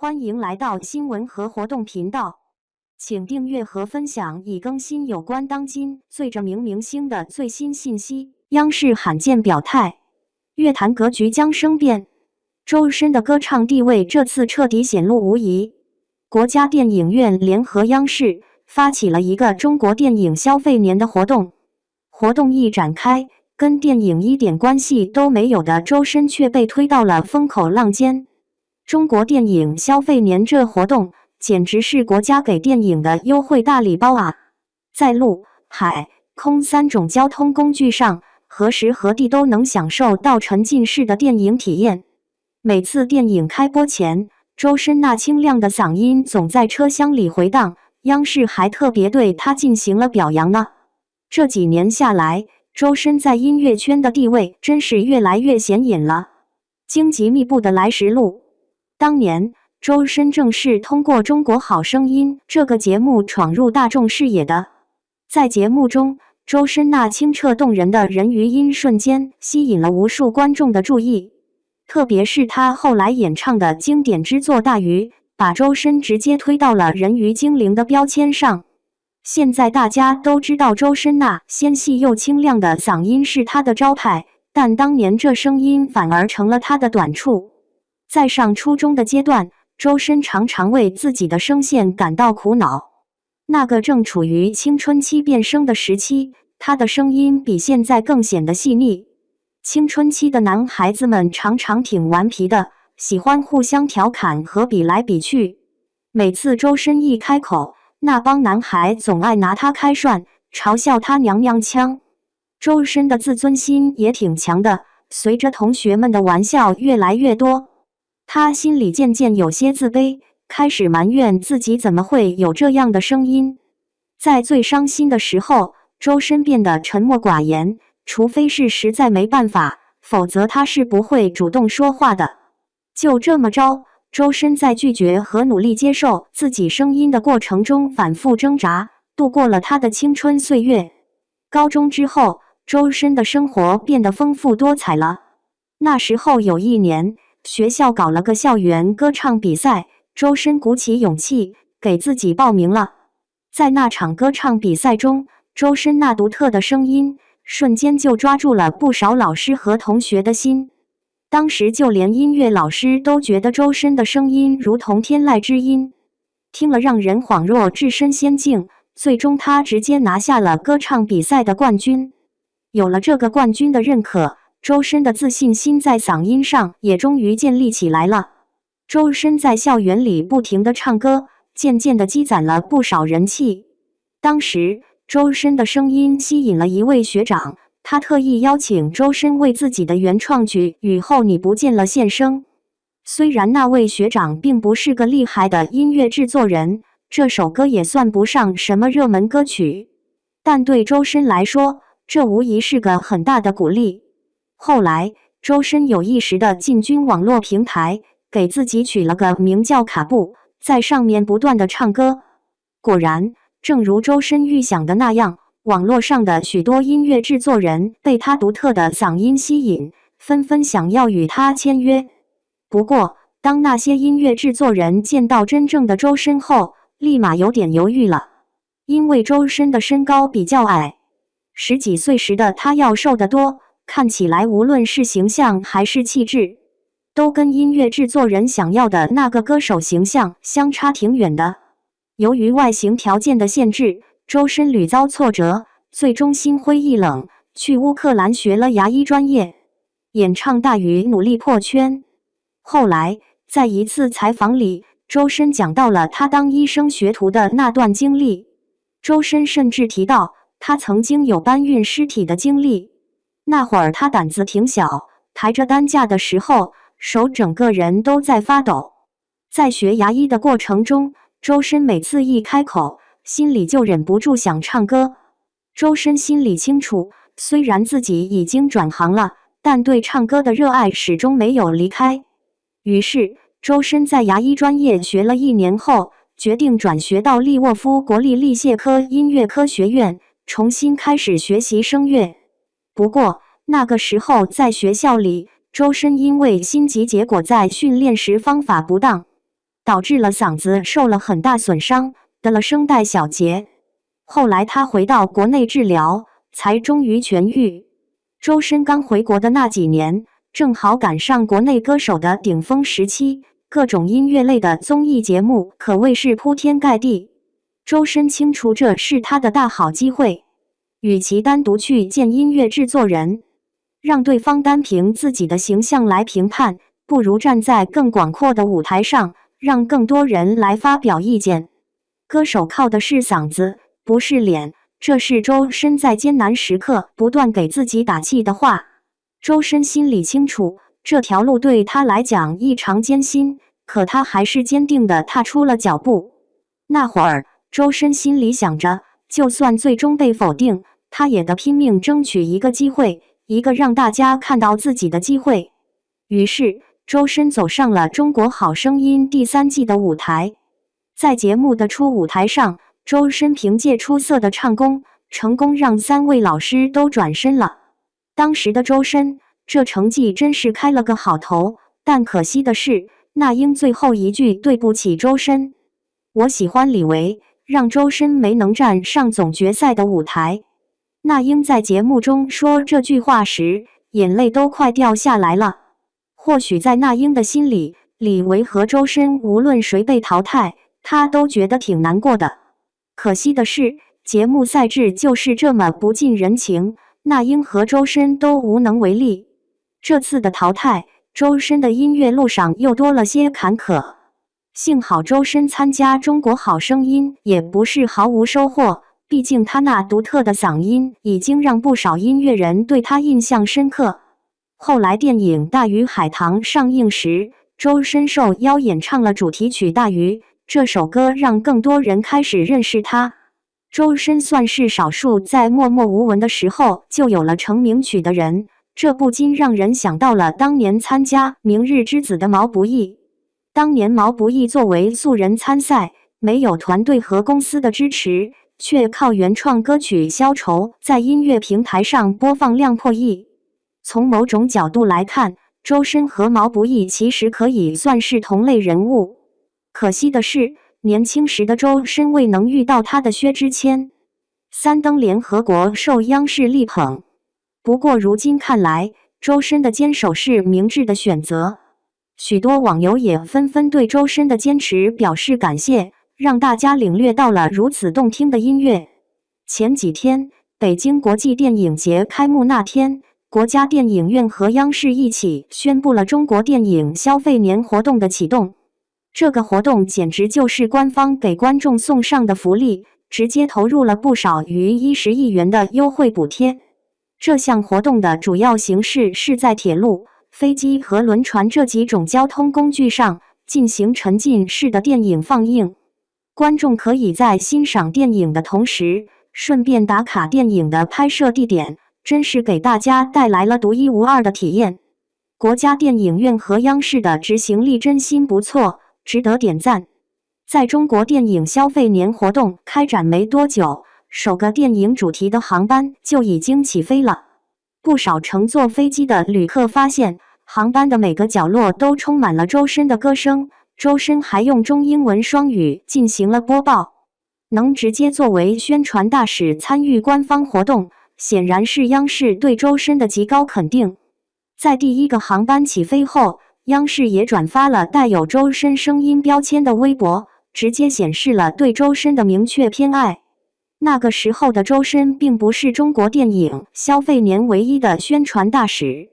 欢迎来到新闻和活动频道，请订阅和分享已更新有关当今最着名明星的最新信息。央视罕见表态，乐坛格局将生变，周深的歌唱地位这次彻底显露无遗。国家电影院联合央视发起了一个中国电影消费年的活动，活动一展开，跟电影一点关系都没有的周深却被推到了风口浪尖。中国电影消费年这活动简直是国家给电影的优惠大礼包啊！在陆、海、空三种交通工具上，何时何地都能享受到沉浸式的电影体验。每次电影开播前，周深那清亮的嗓音总在车厢里回荡，央视还特别对他进行了表扬呢。这几年下来，周深在音乐圈的地位真是越来越显眼了。荆棘密布的来时路，当年周深正是通过《中国好声音》这个节目闯入大众视野的。在节目中，周深那清澈动人的人鱼音瞬间吸引了无数观众的注意，特别是他后来演唱的经典之作《大鱼》，把周深直接推到了人鱼精灵的标签上。现在大家都知道周深那纤细又清亮的嗓音是他的招牌，但当年这声音反而成了他的短处。在上初中的阶段，周深常常为自己的声线感到苦恼。那个正处于青春期变声的时期，他的声音比现在更显得细腻。青春期的男孩子们常常挺顽皮的，喜欢互相调侃和比来比去。每次周深一开口，那帮男孩总爱拿他开涮，嘲笑他娘娘腔。周深的自尊心也挺强的，随着同学们的玩笑越来越多，他心里渐渐有些自卑，开始埋怨自己怎么会有这样的声音。在最伤心的时候，周深变得沉默寡言，除非是实在没办法，否则他是不会主动说话的。就这么着，周深在拒绝和努力接受自己声音的过程中反复挣扎，度过了他的青春岁月。高中之后，周深的生活变得丰富多彩了。那时候有一年，学校搞了个校园歌唱比赛，周深鼓起勇气给自己报名了。在那场歌唱比赛中，周深那独特的声音瞬间就抓住了不少老师和同学的心。当时就连音乐老师都觉得周深的声音如同天籁之音，听了让人恍若置身仙境。最终他直接拿下了歌唱比赛的冠军。有了这个冠军的认可，周深的自信心在嗓音上也终于建立起来了。周深在校园里不停地唱歌，渐渐地积攒了不少人气。当时，周深的声音吸引了一位学长，他特意邀请周深为自己的原创曲《雨后你不见了》献声。虽然那位学长并不是个厉害的音乐制作人，这首歌也算不上什么热门歌曲，但对周深来说，这无疑是个很大的鼓励。后来，周深有意识地进军网络平台，给自己取了个名叫卡布，在上面不断地唱歌。果然，正如周深预想的那样，网络上的许多音乐制作人被他独特的嗓音吸引，纷纷想要与他签约。不过，当那些音乐制作人见到真正的周深后，立马有点犹豫了。因为周深的身高比较矮，10几岁时的他要瘦得多，看起来无论是形象还是气质，都跟音乐制作人想要的那个歌手形象相差挺远的。由于外形条件的限制，周深屡遭挫折，最终心灰意冷，去乌克兰学了牙医专业，演唱《大鱼》努力破圈。后来，在一次采访里，周深讲到了他当医生学徒的那段经历。周深甚至提到，他曾经有搬运尸体的经历。那会儿他胆子挺小，抬着担架的时候，手整个人都在发抖。在学牙医的过程中，周深每次一开口，心里就忍不住想唱歌。周深心里清楚，虽然自己已经转行了，但对唱歌的热爱始终没有离开。于是，周深在牙医专业学了1年后，决定转学到利沃夫国立力械科音乐科学院，重新开始学习声乐。不过，那个时候在学校里，周深因为心急，结果在训练时方法不当，导致了嗓子受了很大损伤，得了声带小结。后来他回到国内治疗，才终于痊愈。周深刚回国的那几年，正好赶上国内歌手的顶峰时期，各种音乐类的综艺节目可谓是铺天盖地。周深清楚这是他的大好机会，与其单独去见音乐制作人，让对方单凭自己的形象来评判，不如站在更广阔的舞台上，让更多人来发表意见。歌手靠的是嗓子，不是脸，这是周深在艰难时刻不断给自己打气的话。周深心里清楚，这条路对他来讲异常艰辛，可他还是坚定地踏出了脚步。那会儿，周深心里想着，就算最终被否定，他也得拼命争取一个机会，一个让大家看到自己的机会。于是，周深走上了《中国好声音》第3季的舞台。在节目的初舞台上，周深凭借出色的唱功，成功让3位老师都转身了。当时的周深，这成绩真是开了个好头，但可惜的是，那英最后一句对不起周深，我喜欢李维，让周深没能站上总决赛的舞台。那英在节目中说这句话时，眼泪都快掉下来了。或许在那英的心里，李维和周深无论谁被淘汰，他都觉得挺难过的。可惜的是，节目赛制就是这么不近人情，那英和周深都无能为力。这次的淘汰，周深的音乐路上又多了些坎坷。幸好周深参加《中国好声音》也不是毫无收获，毕竟他那独特的嗓音已经让不少音乐人对他印象深刻。后来电影《大鱼海棠》上映时，周深受邀演唱了主题曲《大鱼》，这首歌让更多人开始认识他。周深算是少数在默默无闻的时候就有了成名曲的人，这不禁让人想到了当年参加《明日之子》的毛不易。当年毛不易作为素人参赛，没有团队和公司的支持，却靠原创歌曲《消愁》在音乐平台上播放量破亿。从某种角度来看，周深和毛不易其实可以算是同类人物。可惜的是，年轻时的周深未能遇到他的薛之谦。3登联合国受央视力捧。不过如今看来，周深的坚守是明智的选择。许多网友也纷纷对周深的坚持表示感谢，让大家领略到了如此动听的音乐。前几天，北京国际电影节开幕那天，国家电影院和央视一起宣布了中国电影消费年活动的启动。这个活动简直就是官方给观众送上的福利，直接投入了不少于10亿元的优惠补贴。这项活动的主要形式是在铁路、飞机和轮船这几种交通工具上进行沉浸式的电影放映。观众可以在欣赏电影的同时，顺便打卡电影的拍摄地点，真是给大家带来了独一无二的体验。国家电影院和央视的执行力真心不错，值得点赞。在中国电影消费年活动开展没多久，首个电影主题的航班就已经起飞了。不少乘坐飞机的旅客发现，航班的每个角落都充满了周深的歌声，周深还用中英文双语进行了播报。能直接作为宣传大使参与官方活动，显然是央视对周深的极高肯定。在第一个航班起飞后，央视也转发了带有周深声音标签的微博，直接显示了对周深的明确偏爱。那个时候的周深并不是中国电影消费年唯一的宣传大使，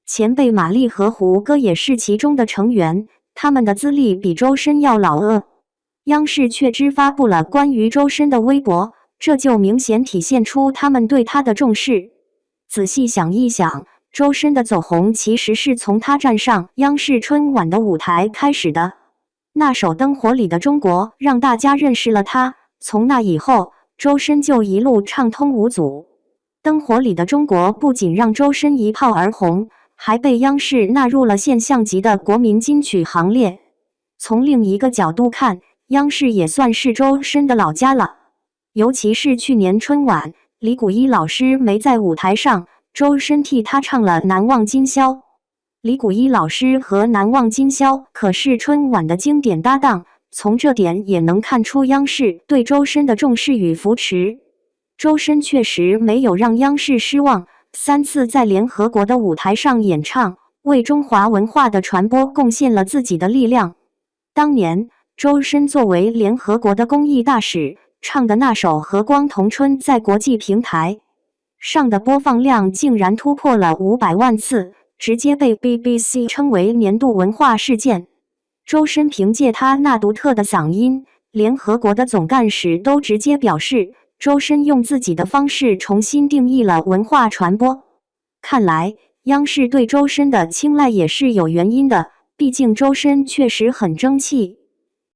前辈马丽和胡歌也是其中的成员，他们的资历比周深要老了。央视却只发布了关于周深的微博，这就明显体现出他们对他的重视。仔细想一想，周深的走红其实是从他站上央视春晚的舞台开始的。那首《灯火里的中国》让大家认识了他，从那以后，周深就一路畅通无阻。《灯火里的中国》不仅让周深一炮而红，还被央视纳入了现象级的国民金曲行列。从另一个角度看，央视也算是周深的老家了。尤其是去年春晚，李谷一老师没在舞台上，周深替他唱了《难忘今宵》。李谷一老师和难忘今宵可是春晚的经典搭档，从这点也能看出央视对周深的重视与扶持。周深确实没有让央视失望，3次在联合国的舞台上演唱，为中华文化的传播贡献了自己的力量。当年，周深作为联合国的公益大使，唱的那首《和光同春》在国际平台上的播放量竟然突破了500万次，直接被 BBC 称为年度文化事件。周深凭借他那独特的嗓音，联合国的总干事都直接表示，周深用自己的方式重新定义了文化传播。看来，央视对周深的青睐也是有原因的，毕竟周深确实很争气。